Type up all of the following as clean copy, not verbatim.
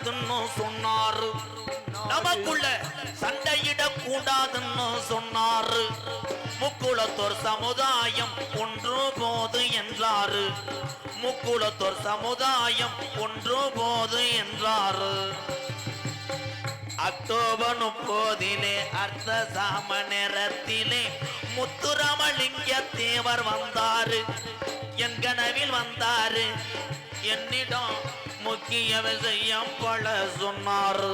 கூடாதுன்னு சொன்னாரு. நமக்குள்ள சண்டையிடக் கூடாதுன்னு சொன்னாரு. முக்குளத்தோர் சமுதாயம் ஒன்று போது என்றாரு. முக்குளத்தோர் சமுதாயம் ஒன்று போது என்றாரு. அக்டோபர் 30 அர்த்த சாம நேரத்திலே முத்துராமலிங்க தேவர் வந்தாரு. என் கனவில் வந்தாரு. என்னிடம் முக்கிய விஷயம் பல சொன்னாரு.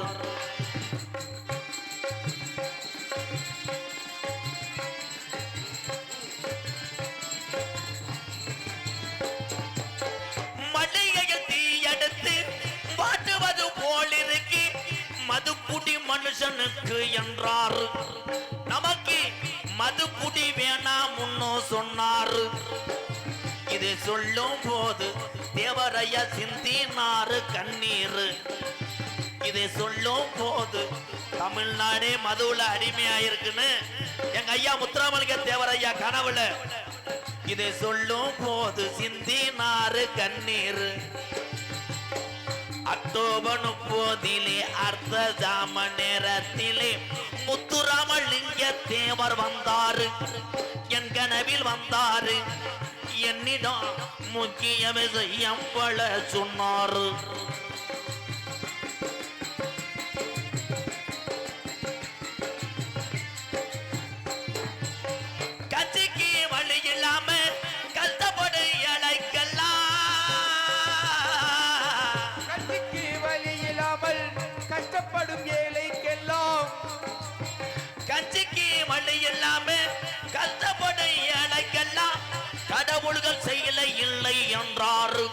மல்லிகையில் தீயெடுத்து வாட்டுவது போலிருக்கு மதுக்குடி மனுஷனுக்கு என்றாரு. நமக்கு மதுக்குடி வேணாம்னு சொன்னாரு. இதை சொல்லும் போது தேவரைய சிந்தினாரு கண்ணீர். இதை சொல்லும் போது தமிழ்நாடே மதுவுல அடிமையாயிருக்குன்னு எங்க ஐயா முத்துராமலிங்க தேவரையா கனவுல இதை சொல்லும் போது சிந்தினாரு கண்ணீர். அக்டோபர் 30 அர்த்த ஜாம நேரத்திலே முத்துராமலிங்க தேவர் வந்தாரு. என் கனவில் வந்தாரு. என்னிடம் முக்கிய விஷயம் பல சொன்னாரு. கட்சிக்கு வழி இல்லாம கஷ்டப்படு இழைக்கலாம். கஷ்டப்படும் ஏழைக்கெல்லாம் கட்சிக்கு வழி இல்லாம கஷ்டப்படும் ஏழைக்கெல்லாம் கடவுள்கள் செய்யல இல்லை என்றாரு.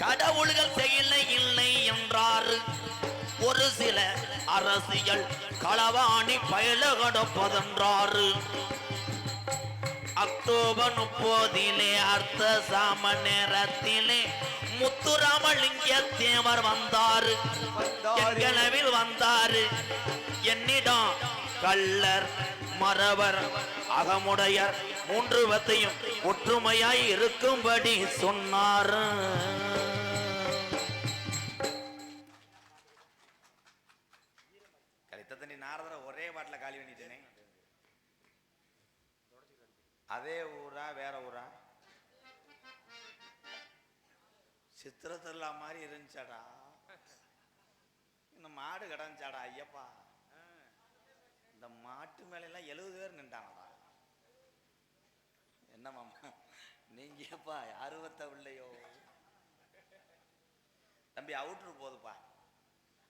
கடவுள்கள் செய்யல இல்லை என்றாரு. ஒரு சில அரசியல் களவாணி பயல கடப்பதென்றாரு. அக்டோபர் 30 அர்த்த சாம நேரத்திலே முத்துராமலிங்க தேவர் வந்தாரு. கனவில் வந்தாரு. என்னிடம் கள்ளர் மறவர் அகமுடையர் 3 வத்தையும் ஒற்றுமையாய் இருக்கும்படி சொன்னாரு. கலித்தத்தனி நாரதரை ஒரே பாட்டுல காலி பண்ணிட்டேனே. அதே ஊரா வேற ஊரா? சித்திரத்தில்லா மாதிரி இருந்துச்சாடா. இந்த மாடு கிடந்துச்சாடா ஐயப்பா. இந்த மாட்டு மேல எல்லாம் 70 பேர் நின்றாங்கடா. என்ன மாமா நீங்க எப்பா அறுபத்த இல்லையோ? தம்பி அவுட்ரு போதுப்பா.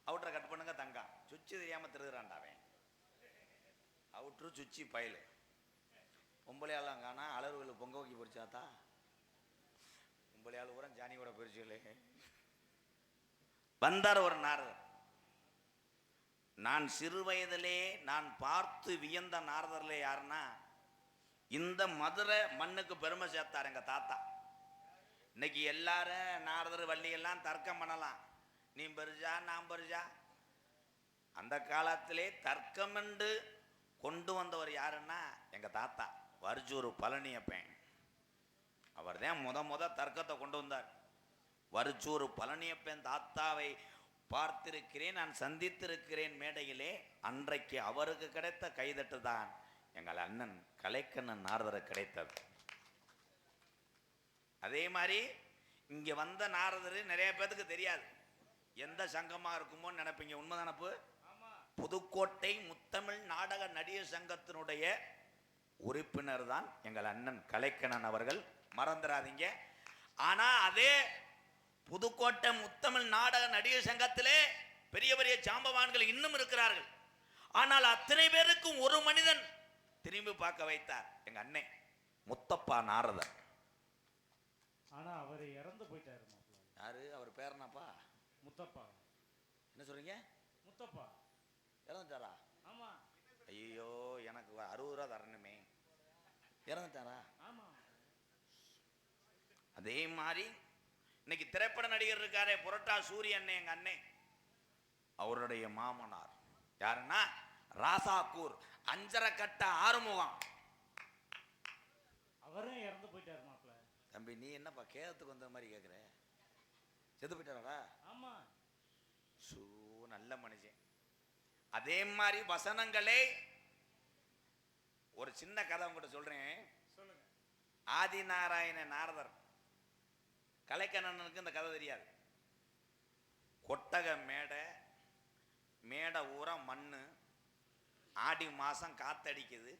அவுட்டரை கட் பண்ணுங்க தங்கம். சுச்சி தெரியாம திருகிறான்டாவே. அவுட்ரு சுச்சி பயலு. பொம்பளையாலாம் காணா அளவுகள் பொங்க வைக்க பொறிச்சாத்தா. பொம்பளையாள் ஊரம் ஜானி கூட பொறிச்சலே. வந்தார் ஒரு நாரதர். நான் சிறு வயதிலே நான் பார்த்து வியந்த நாரதர்ல யாருன்னா இந்த மதுரை மண்ணுக்கு பெருமை சேர்த்தார் எங்க தாத்தா. இன்னைக்கு எல்லாரும் நாரதர் வள்ளி எல்லாம் தர்க்கம் பண்ணலாம். நீ பெருஜா நான் பெருஜா. அந்த காலத்திலே தர்க்கம் என்று கொண்டு வந்தவர் யாருன்னா எங்க தாத்தா வர்ஜூர் பழனியப்பன். அவர் தான் முத தர்க்கத்தை கொண்டு வந்தார். வர்ஜூர் பழனியப்பன் தாத்தாவை பார்த்திருக்கிறேன், நான் சந்தித்திருக்கிறேன் மேடையிலே. அன்றைக்கு அவருக்கு கிடைத்த கைதட்டு தான் எங்கள் அண்ணன் கலைக்கண்ணன் நாரதர் கிடைத்தது. அதே மாதிரி இங்க வந்த நாரதர் நிறைய பேருக்கு தெரியாது. எந்த சங்கமா இருக்குமோ நினைப்பீங்க. உண்மைதானப்பு? புதுக்கோட்டை முத்தமிழ் நாடக நடிகர் சங்கத்தினுடைய உறுப்பினர் தான் எங்கள் அண்ணன் கலைக்கண்ணன் அவர்கள். மறந்துடாதீங்க. ஆனா அதே புதுக்கோட்டை முத்தமிழ் நாடக நடிகர் சங்கத்திலே பெரிய பெரிய சாம்பவான்கள் இன்னும் இருக்கிறார்கள். ஆனால் அத்தனை பேருக்கும் ஒரு மனிதன் திரும்பி பார்க்க வைத்தார் எங்க அண்ணன் முத்தப்பா நாரதர். ஆனா அவர் இறந்து போயிட்டாரு. யாரு அவர்? பேர் என்னப்பா? முத்தப்பா. என்ன சொல்றீங்க? முத்தப்பா இறந்துட்டாரா? ஆமா. ஐயோ எனக்கு 60 ரூபா தரணுமே. இறந்துட்டாரா? ஆமா. அதே மாதிரி இன்னைக்கு திரைப்பட நடிகர் இருக்காரே புரட்டா சூரியன் எங்க அண்ணன், அவருடைய மாமனார் யாருன்னா ராசாக்கூர் அஞ்சரக்கட்ட ஆறுமுகம். அவரும் இறந்து போயிட்டாரு மாப்ள. தம்பி நீ என்னப்பா கேரத்துக்கு வந்த மாதிரி கேட்குற? செத்து போயிட்டாரா? ஆமா. நல்ல மனுஷன். அதே மாதிரி வசனங்களே ஒரு சின்ன கதை உங்ககிட்ட சொல்றேன். சொல்லுங்க. ஆதிநாராயண நாரதர், கலைக்கண்ணனுக்கு இந்த கதை தெரியாது. கொட்டக மேடை, மேடை ஊரா மண்ணு, ஆடி மாசம் காத்தடிக்குது.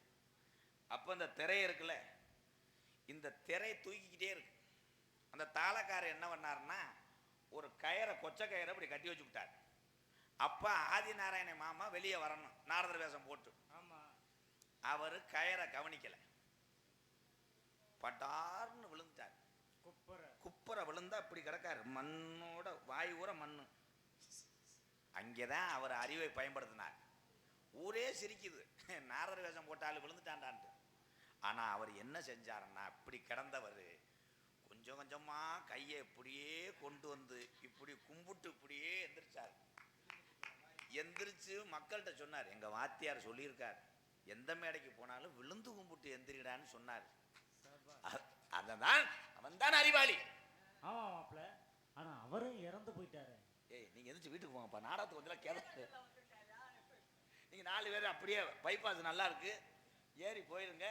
அப்போ இந்த திரை இருக்குல்ல, இந்த திரை தூக்கிக்கிட்டே இருக்கு. அந்த தாளக்காரர் என்ன பண்ணாருன்னா ஒரு கயிறை, கொச்சை கயிறை இப்படி கட்டி வச்சு விட்டார். அப்ப ஆதிநாராயண மாமா வெளியே வரணும் நாரதர் வேஷம் போட்டு. ஆமா. அவர் கயிறை கவனிக்கல, பட்டார்னு விழுந்துட்டார். குப்பரை விழுந்தா இப்படி கிடக்காரு, மண்ணோட வாய் ஊற மண்ணு. அங்கேதான் அவர் அறிவை பயன்படுத்தினார். ஊரே சிரிக்குது, நாரதர் வேஷம் போட்டாலும் விழுந்துட்டான்டான்ட்டு. ஆனா அவர் என்ன செஞ்சாருன்னா, இப்படி கிடந்தவர் கொஞ்சம் கொஞ்சமா கையை இப்படியே கொண்டு வந்து இப்படி கும்பிட்டு இப்படியே எந்திரிச்சார். எந்திரிச்சு மக்கள்கிட்ட சொன்னார், எங்க வாத்தியார் சொல்லியிருக்கார், எந்த மேடைக்கு போனாலும் விழுந்து கும்பிட்டு எந்திரிடான்னு சொன்னார். அததான் அவன் தான் அறிவாளி. ஆமா மாப்பிள்ள. ஆனா அவரும் இறந்து போயிட்டாரு. ஏய், நீங்க எந்திரிச்சு வீட்டுக்கு போங்கப்பா, நாடகத்துக்கு கொஞ்சம் கேட்க. நீங்க 4 பேர் அப்படியே பைபாஸ் நல்லா இருக்கு ஏறி போயிருங்க.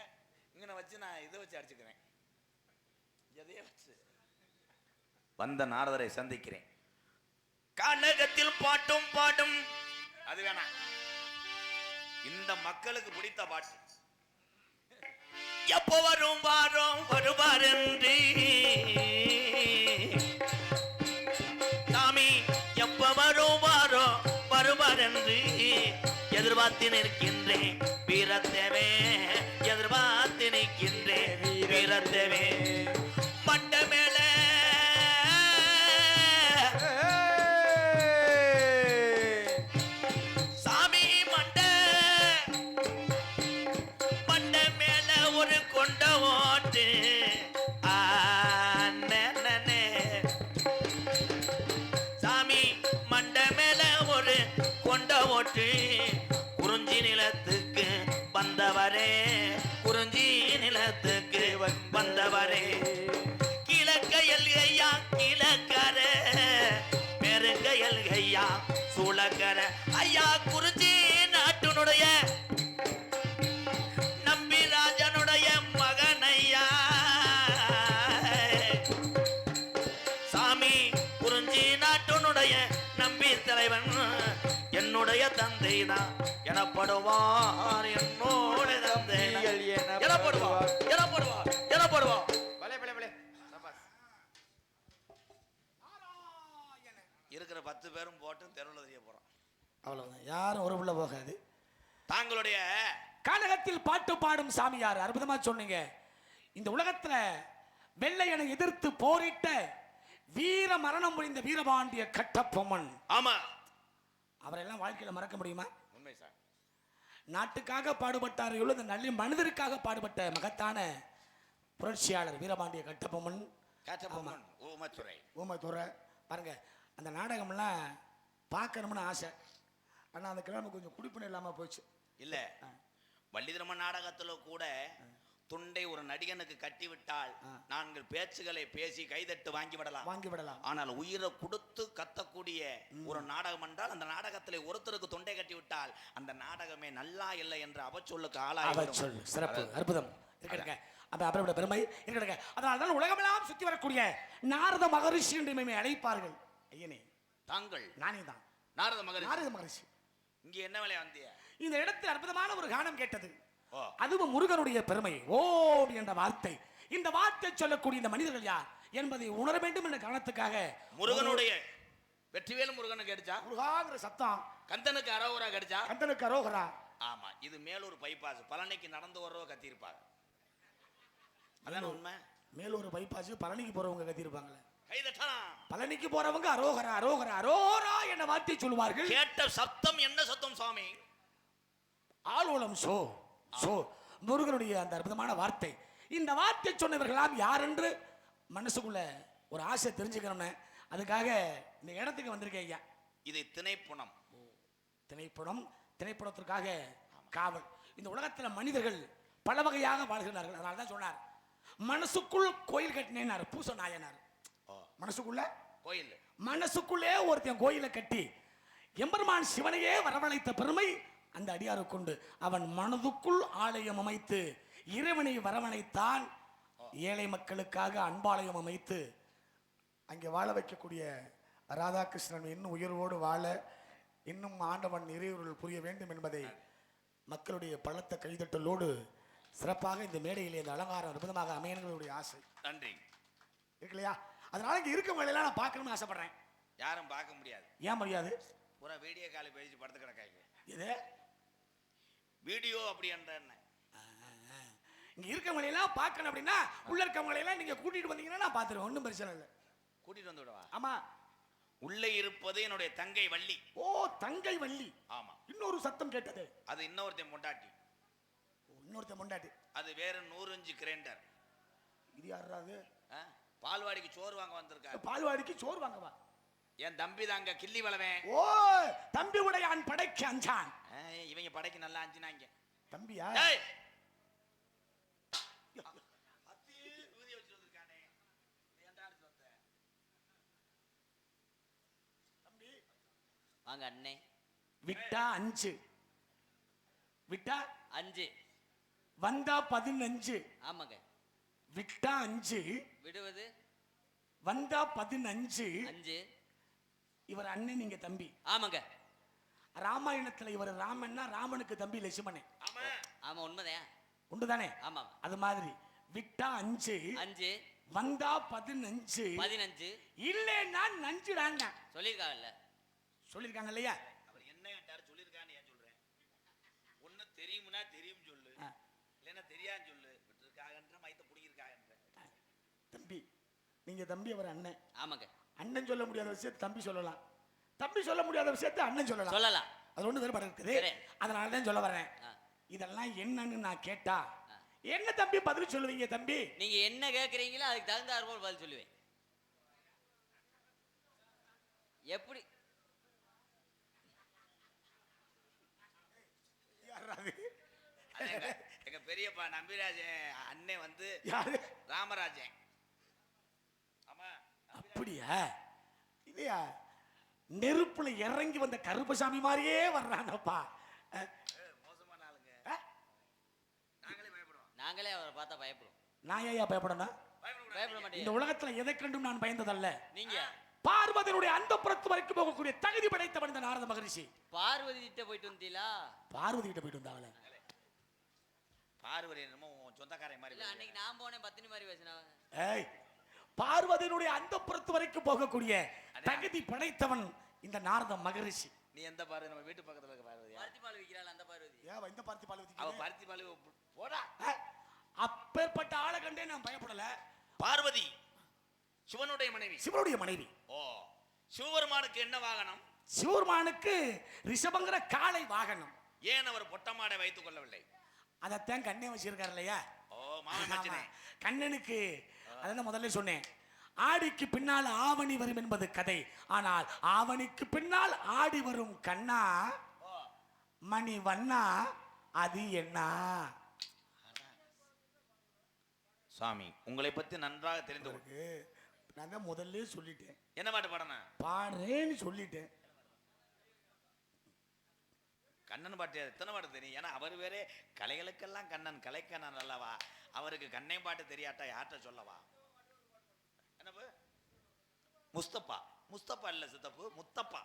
இங்கே வச்சு நான் இதை வச்சு அடிச்சுக்கிறேன், எதையே வச்சு. வந்த நாரதரை சந்திக்கிறேன். கனகத்தில் பாட்டும் பாடும், அது வேணாம். இந்த மக்களுக்கு பிடித்த பாட்டு. எப்போ வரும் வாரம் வருவார் என்று சாமி, எப்போ வரும் வாரம் வருவார் என்று எதிர்பார்த்து நிற்கின்றேன் வீரத்தேவே, எதிர்பார்த்து நிற்கின்றேன் வீரத்தேவே. மண்ட மேல சாமி, மண்ட மேல ஒரு கொண்ட ஓட்டு. சாமி, மண்ட மேல ஒரு கொண்ட ஓட்டு. குறிஞ்சி நிலத்துக்கு வந்தவரே, குறிஞ்சி நிலத்துக்கு வந்தவரே. கிழக்கையல் ஐயா கிழக்கர, பெருங்கையல் ஐயா சூளக்கர. ஐயா குறிஞ்சி நாட்டினுடைய நம்பிராஜனுடைய மகன் ஐயா. சாமி, குறிஞ்சி நாட்டினுடைய நம்பி தலைவன் என்னுடைய தந்தை தான் எனப்படுவார், என்னோட தந்தை எனப்படுவார், எனப்படுவார், எனப்படுவார். இருக்கிற 10 பேரும் போட்டு தெருவில் தெரிய போறோம். அவ்வளவுதான், யாரும் ஒரு புள்ள போகாது. தாங்களுடைய கனகத்தில் பாட்டு பாடும் சாமியார், அற்புதமா சொன்னீங்க. இந்த உலகத்துல வெள்ளையனை எதிர்த்து போரிட்ட வீர மரணம் புரிந்த வீரபாண்டிய கட்டபொம்மன். ஆமா, அவரெல்லாம் வாழ்க்கையில மறக்க முடியுமா? உண்மை சார். நாட்டுக்காக பாடுபட்டார், இந்த நல்ல மனிதருக்காக பாடுபட்ட மகத்தான புரட்சியாளர் வீரபாண்டிய கட்டபொம்மன். கட்டபொம்மன் ஊமத்துறை. பாருங்க, அந்த நாடகம்லாம் பார்க்கணும்னு ஆசை. ஆனால் அந்த கிழமை கொஞ்சம் குடிப்பணம் இல்லாமல் போச்சு. இல்லை, வள்ளிதிரம நாடகத்தில் கூட துண்டை ஒரு நடிகனுக்கு கட்டிவிட்டால் நாங்கள் பேச்சுகளை பேசி கைதட்டு வாங்கிவிடலாம். ஆனால் உயிரை கொடுத்து கத்தக்கூடிய ஒரு நாடகம் என்றால் அந்த நாடகத்தில் ஒருத்தருக்கு தொண்டை கட்டிவிட்டால் அந்த நாடகமே நல்லா இல்லை என்ற அவச்சொல்லுக்கு ஆளாகும். சிறப்பு, அற்புதம் இருக்கிறங்க. அப்புறம் பெருமை இருக்கிறங்க. அதனால்தான் உலகமெல்லாம் சுற்றி வரக்கூடிய நாரத மகரிஷி என்று அழைப்பார்கள். ஐயனே, தாங்கள்? நானே தான் நாரத மகரிஷி. இங்க என்ன வேலையா வந்திய? இந்த இடத்தில் அற்புதமான ஒரு கானம் கேட்டது. அதுவும் முருகனுடைய பெருமை. ஓம் என்ற வார்த்தை, இந்த வார்த்தை சொல்லக்கூடிய இந்த மனிதர்கள் யார் என்பதை உணர வேண்டும் என்ற காரணத்துக்காக முருகனுடைய வெற்றிவேல் முருகனுக்கு கிடைச்சா முருகாங்கிற சத்தம், கந்தனுக்கு அரோகரா கிடைச்சா கந்தனுக்கு அரோகரா. ஆமா, இது மேலூர் பைபாஸ், பழனிக்கு நடந்து வர்றவ கத்திருப்பாங்க. அதான் உண்மை. மேலூர் பைபாஸ் பழனிக்கு போறவங்க கத்திருப்பாங்களே. பழனிக்கு போறவங்க அரோகரா அரோகரா அரோரா என்ற வார்த்தை சொல்லுவார்கள். கேட்ட சத்தம் என்ன சத்தம் சுவாமி? ஆலோலம் சோ சோ, முருகனுடைய அந்த அற்புதமான வார்த்தை. இந்த வார்த்தை சொன்னவர்களாம் யார் என்று மனசுக்குள்ள ஒரு ஆசை தெரிஞ்சுக்கணும்னு அதுக்காக இந்த இடத்துக்கு வந்திருக்கேன் ஐயா. இது திணைப்புணம். திணைப்புணத்திற்காக காவல். இந்த உலகத்தில் மனிதர்கள் பல வகையாக வாழ்கிறார்கள். அதனால தான் சொன்னார், மனசுக்குள் கோயில் கட்டினேன்னாரு பூச நாயனார். மனசுக்குள்ள கோயில், மனசுக்குள்ளே ஒருத்தன் கோயிலை கட்டி எம்பெருமான் சிவனையே வரவழைத்த பெருமை அந்த அடியாருக்கு கொண்டு அவன் மனதுக்குள் ஆலயம் அமைத்து இறைவனை வரவழைத்தான். ஏழை மக்களுக்காக அன்பாலயம் அமைத்து அங்கே வாழ வைக்கக்கூடிய ராதாகிருஷ்ணன் இன்னும் உயர்வோடு வாழ இன்னும் ஆண்டவன் இறைவர்கள் புரிய வேண்டும் என்பதை மக்களுடைய பலத்த கைதட்டலோடு சிறப்பாக இந்த மேடையிலே இந்த அலங்காரம் அற்புதமாக அமையனுடைய ஆசை. நன்றி. இருக்கு இல்லையா? அதனால இங்க இருக்கவங்களெல்லாம் நான் பார்க்கணும்னு ஆசைப்படுறேன். யாரும் பார்க்க முடியாது. ஏன் முடியாது? பூரா வீடியோ காலி பேசி படுத்து கிடக்காங்க. இது வீடியோ அப்படி என்ற என்ன? இங்க இருக்கவங்களெல்லாம் பார்க்கணும் அப்படின்னா உள்ள இருக்கவங்களெல்லாம் நீங்க கூட்டிட்டு வந்தீங்கன்னா நான் பார்த்துருவேன். ஒன்றும் பிரச்சனை இல்லை. கூட்டிட்டு வந்து விடவா? ஆமா. உள்ளே இருப்பது என்னுடைய தங்கை வள்ளி. ஓ, தங்கை வள்ளி. ஆமா. இன்னொரு சத்தம் கேட்டது. அது இன்னொருத்தன் பொண்டாட்டி. இன்னொருத்தன் பொண்டாட்டி. அது வேற 100 இன்ச்சு கிரைண்டர். இது யாராவது? பால்வாடிக்கு சோறு வாங்க வந்திருக்காரு. பால்வாடிக்கு சோறு வாங்கவா? என் தம்பி தாங்க கிள்ளி வளவன். ஓ, தம்பி உடையான் படைக்கு அஞ்சான். இவங்க படைக்கு நல்லா அஞ்சினாங்க. தம்பியா? வாங்க அண்ணே. விட்டா 5, விட்டா 5, வந்தா 15. ஆமாங்க. விட்டா 5, விடுவது வந்தா 15. 5. இவர் அண்ணன், நீங்க தம்பி. ஆமாங்க. ராமாயணத்துல இவர் ராமன்னா ராமனுக்கு தம்பி லட்சுமணன். ஆமா ஆமா, உண்மைதான். உண்டுதானே? ஆமா. அது மாதிரி விட்டா 5, 5, வந்தா 15. 15 இல்லைன்னா நஞ்சுடாங்க சொல்லியிருக்காங்கல்ல. சொல்லியிருக்காங்க இல்லையா? அவர் என்ன கேட்டாரு சொல்லியிருக்கான்னு ஏன் சொல்றேன்? ஒண்ணு தெரியும்னா தெரியும் சொல்லு, இல்லைன்னா தெரியான்னு சொல்லு. விட்டுருக்காகன்ற மைத்த புடிங்கிருக்காகன்ற. தம்பி, நீங்க தம்பி, அவர் அண்ணன். ஆமாங்க. அண்ணன் சொல்ல முடியாத விஷயத்தை தம்பி சொல்லலாம், தம்பி சொல்ல முடியாத விஷயத்தை அண்ணன் சொல்லலாம். சொல்லலாம். அது ஒண்ணு வேறுபாடு இருக்குது. அதனால தான் சொல்ல வரேன். இதெல்லாம் என்னன்னு நான் கேட்டா என்ன தம்பி பதில் சொல்லுவீங்க? தம்பி, நீங்க என்ன கேக்குறீங்களோ அதுக்கு தகுந்தாற் போல் பதில் சொல்லுவேன். எப்படி? எங்க பெரியப்பா நம்பிராஜன் அண்ணன் வந்து யாரு? ராமராஜன். ஆமா. அப்படியா? இல்லையா? நெருப்புல இறங்கி வந்த கருப்பசாமி மாதிரியே வர்றானப்பா. மோசமான ஆளுங்க. நாங்களே பயப்படுவோம். நாங்களே அவரை பார்த்தா பயப்படுவோம். நான் ஏன் பயப்படணும்? பயப்பட இந்த மாட்டேன். உலகத்துல எதை கண்டும் நான் பயந்ததல்ல. நீங்க பார்வதியினுடைய அந்த புறத்து வரைக்கும் போகக்கூடிய தகுதி படைத்தவன் இந்த நாரத மகரிஷி. பார்வதி கிட்ட போயிட்டு வந்தீங்களா? பார்வதி கிட்ட போயிட்டு வந்தாங்களே. பார்வதி என்னமோ சொந்தக்காரன் மாதிரி. இல்ல, அன்னைக்கு நான் போனேன் பத்தினி மாதிரி பேசினாங்க. ஏய், பார்வதியினுடைய அந்த புறத்து வரைக்கும் போகக்கூடிய தகுதி படைத்தவன் இந்த நாரத மகரிஷி. நீ எந்த பார்வதி? நம்ம வீட்டு பக்கத்துல இருக்க பார்வதி. பருத்தி பால் விக்கிறாள் அந்த பார்வதி. ஏன் இந்த பார்த்தி பார்வதி? அவ பருத்தி பால் போடா. அப்பேற்பட்ட ஆளை கண்டே நான் பயப்படல. பார்வதி சிவனுடைய மனைவி. சிவனுடைய மனைவி. ஓ, சிவபெருமானுக்கு என்ன வாகனம்? சிவபெருமானுக்கு ரிஷபங்கிற காளை வாகனம். ஏன் அவர் பொட்டமாடை வைத்துக் கொள்ளவில்லை? அதத்தான் கண்ணே வச்சிருக்காரு இல்லையா? ஓ, மாமன் மச்சனே. கண்ணனுக்கு அதான் முதல்ல சொன்னேன், ஆடிக்கு பின்னால் ஆவணி வரும் என்பது கதை. ஆனால் ஆவணிக்கு பின்னால் ஆடி வரும் கண்ணா மணி வண்ணா அது என்ன? சுவாமி, உங்களை பத்தி நன்றாக தெரிந்து நான் தான் முதல்ல சொல்லிட்டேன். என்ன பாட்டு பாடணும்? பாடுறேன்னு சொல்லிட்டேன். கண்ணன் பாட்டு எத்தனை பாட்டு தெரியும்? ஏன்னா அவர் வேற கலைகளுக்கெல்லாம் கண்ணன், கலைக்கண்ணன் அல்லவா? அவருக்கு கண்ணை பாட்டு தெரியாட்டா யார்கிட்ட சொல்லவா? என்னப்பு? முஸ்தப்பா. முஸ்தப்பா இல்ல சித்தப்பு, முத்தப்பா.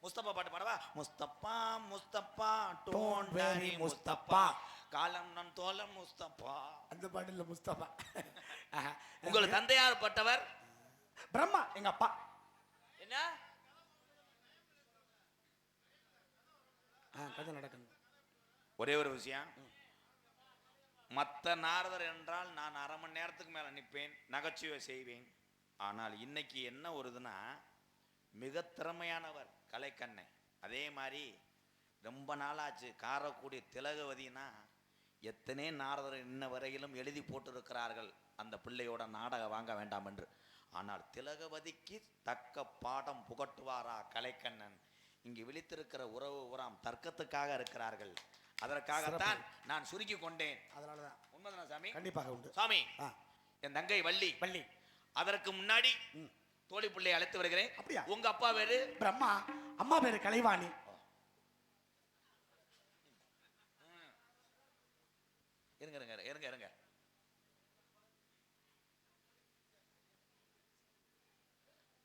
முஸ்தப்பா பாட்டு பாடவா? முஸ்தப்பா முஸ்தப்பா டோன்ட் வெரி முஸ்தப்பா, காலம் நம் தோலம் முஸ்தப்பா. அந்த பாட்டு இல்ல முஸ்தபா. உங்களுக்கு தந்தையார் பட்டவர்? பிரம்மா, எங்க அப்பா. என்ன கதை நடக்கணும். ஒரே ஒரு விஷயம், மற்ற நாரதர் என்றால் நான் 1/2 மணி நேரத்துக்கு மேல நிற்பேன், நகைச்சுவை செய்வேன். ஆனால் இன்னைக்கு என்ன ஒரு இதுனா, மிக திறமையானவர் கலைக்கண்ணன். அதே மாதிரி ரொம்ப நாளாச்சு காரக்கூடிய திலகவதினா எத்தனை நாரதர் இன்ன வரையிலும் எழுதி போட்டிருக்கிறார்கள் அந்த பிள்ளையோட நாடகம் வாங்க வேண்டாம் என்று. ஆனால் திலகவதிக்கு தக்க பாடம் புகட்டுவாரா கலைக்கண்ணன்? இங்கு விழித்திருக்கிற உறவு உறாம் தர்க்கத்துக்காக இருக்கிறார்கள். அதற்காகத்தான் நான் சுருக்கி கொண்டேன். அதனாலதான். உண்மைதானா சாமி? கண்டிப்பாக உண்டு சாமி. என் தங்கை வள்ளி. வள்ளி. அதற்கு முன்னாடி தோழி பிள்ளை அழைத்து வருகிறேன். அப்படியா? உங்க அப்பா வேறு பிரம்மா. அம்மா பேரு கலைவாணி. இருங்க இருங்க இருங்க இருங்க.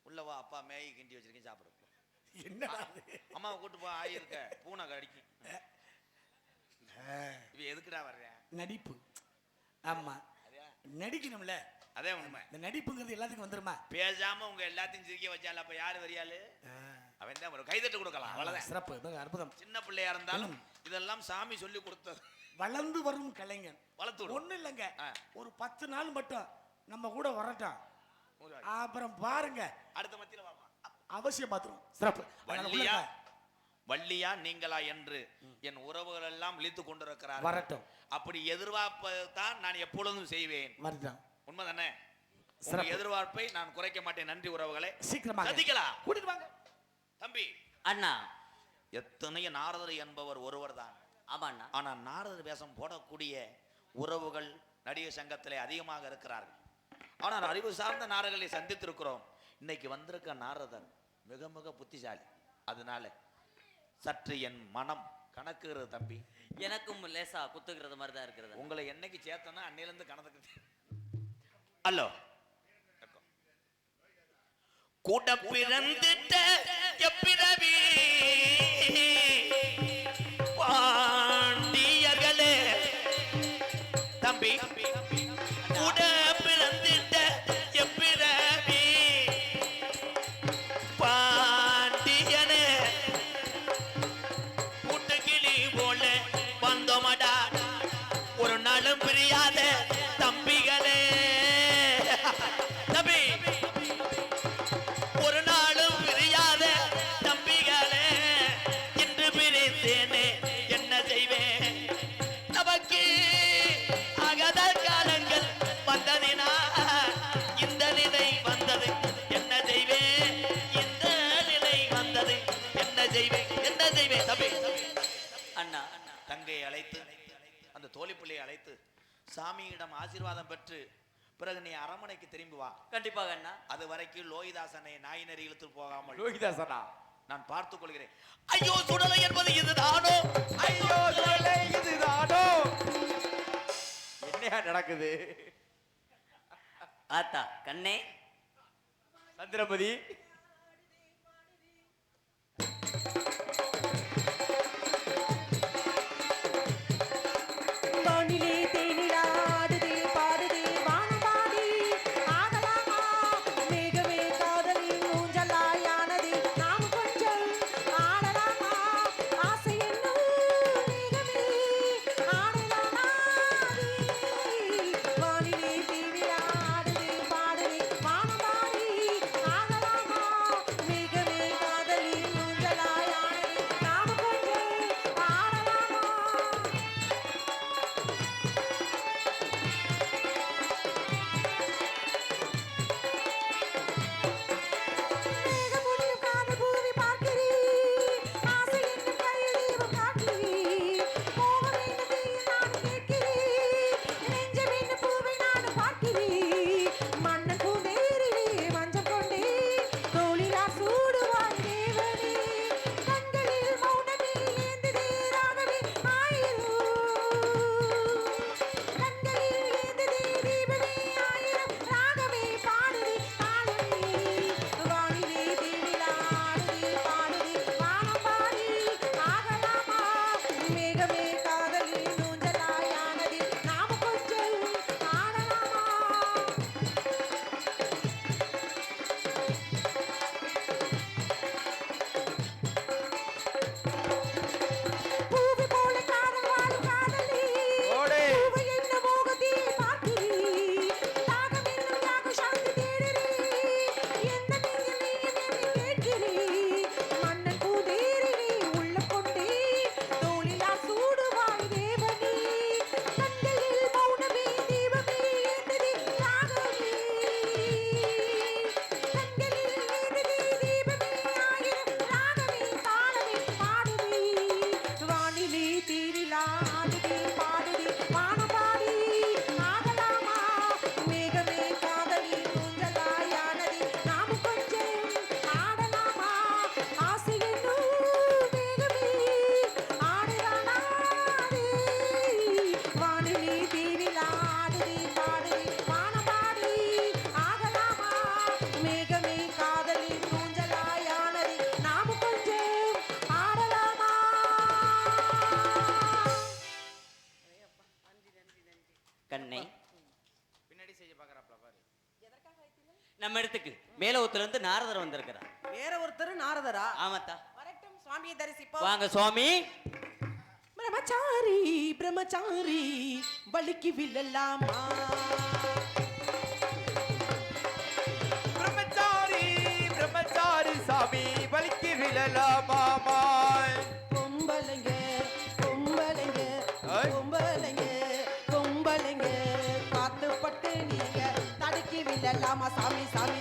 உள்ளவா அப்பா மேகி கிண்டி வச்சிருக்கேன் சாப்பிடு. என்ன அம்மாவை கூட்டு போ, ஆயிருக்க பூனை கடிக்கும். இவ எதுக்குடா வர்றேன்? நடிப்பு. ஆமா நடிக்கணும்ல. அதே உண்மை. இந்த நடிப்புங்கிறது எல்லாத்துக்கும் வந்துருமா? பேசாம உங்க எல்லாத்தையும் சிரிக்க வச்சால அப்ப யாரு வரியாளு? அவன் தான் ஒரு கைதட்டு கொடுக்கலாம். அவ்வளவுதான். சிறப்பு, அற்புதம். சின்ன பிள்ளையா இருந்தாலும் இதெல்லாம் சாமி சொல்லி கொடுத்தது. வளர்ந்து வரும் கலைஞன் வளர்த்து ஒண்ணு இல்லைங்க. ஒரு 10 நாள் மட்டும் நம்ம கூட வரட்டும், அப்புறம் பாருங்க அடுத்த மத்தியில வாமா. அவசியம் பாத்துரும். சிறப்பு. வள்ளியா வள்ளியா நீங்களா என்று என் உறவுகள் எல்லாம் இழுத்து கொண்டிருக்கிறார். வரட்டும். அப்படி எதிர்பார்ப்பதான் நான் எப்பொழுதும் செய்வேன். வரட்டும். உண்மைதானே? உங்க எதிர்பார்ப்பை நான் குறைக்க மாட்டேன். நன்றி உறவுகளே. சீக்கிரமா சந்திக்கலாம். கூட்டிட்டு வாங்க தம்பி. அண்ணா. எத்தனைய நாரதர் என்பவர் ஒருவர் தான். ஆமா அண்ணா. ஆனா நாரதர் வேஷம் போடக்கூடிய உறவுகள் நடிகர் சங்கத்திலே அதிகமாக இருக்கிறார்கள். ஆனால் அறிவு சார்ந்த நாரதர்களை சந்தித்திருக்கிறோம். இன்னைக்கு வந்திருக்க நாரதர் மிக மிக புத்திசாலி. அதனால சற்று என் மனம் கணக்குகிறது தம்பி. எனக்கும் லேசா குத்துக்கிறது மாதிரி தான் இருக்கிறது. உங்களை என்னைக்கு சேர்த்தனா அன்னையிலிருந்து கணக்கு. ஹலோ கூட பிறந்திட்ட எப்பிரவி பாண்டியர்களே தம்பி, கூட பிறந்திட்ட எப்பிரவி பாண்டியனே கூட்டுக்கிளி போல வந்தோமடா ஒரு நாளும் பிரியாத தம்பிகளே. தம்பி ஒரு நாளும் பிரியாத தம்பிகளே, இன்று பிரித்தேனே என்ன செய்வேன்? நமக்கு அகத காலங்கள் வந்ததினா இந்த நிலை வந்தது என்ன செய்வேன்? இந்த நிலை வந்தது என்ன செய்வேன்? என்ன செய்வேன்? தம்பி அண்ணா. தங்கையை அழைத்து அந்த தோழிப்பிள்ளையை அழைத்து சாமியிடம் ஆசீர்வாதம் பெற்று பிறகு நீ அரண்மனைக்கு திரும்பி வா. கண்டிப்பாக அண்ணா. அது வரைக்கும் லோகிதாசனை நாய் நெறி இழுத்து போகாமல் லோகிதாசனா நான் பார்த்துக் கொள்கிறேன். ஐயோ சுடலை என்பது இதுதானோ? ஐயோ சுடலை இதுதானோ? என்னையா நடக்குது? ஆத்தா கண்ணே சந்திரபதி வானிலே தேனிலாடுது பாடுது வானபாடி ஆடலாமா மேகமே காதலின் ஊஞ்சலாயானது நாம் கொஞ்சம் ஆடலாமா ஆசை என்னும் மேகமே ஆடலாமா வானிலே தேனிலாடுது பாடுது வானபாடி ஆடலாமா நம்ம இடத்துக்கு மேலோத்துல இருந்து நாரதர் வந்திருக்கிறார். வேற ஒருத்தர் நாரதரா? ஆமாத்தா. வரட்டும், சுவாமியை தரிசிப்போம். வாங்க சுவாமி. பிரம்மச்சாரி பிரம்மச்சாரி வலிக்கு விழலாமா? பிரம்மச்சாரி பிரம்மச்சாரி சாமி வலிக்கு விழலாமாமா. பொம்பளைங்க பொம்பளைங்க ஏய். பொம்பளைங்க பொம்பளைங்க பார்த்து பட்டு நீங்க தடுக்கி விழலாமா? சாமி சாமி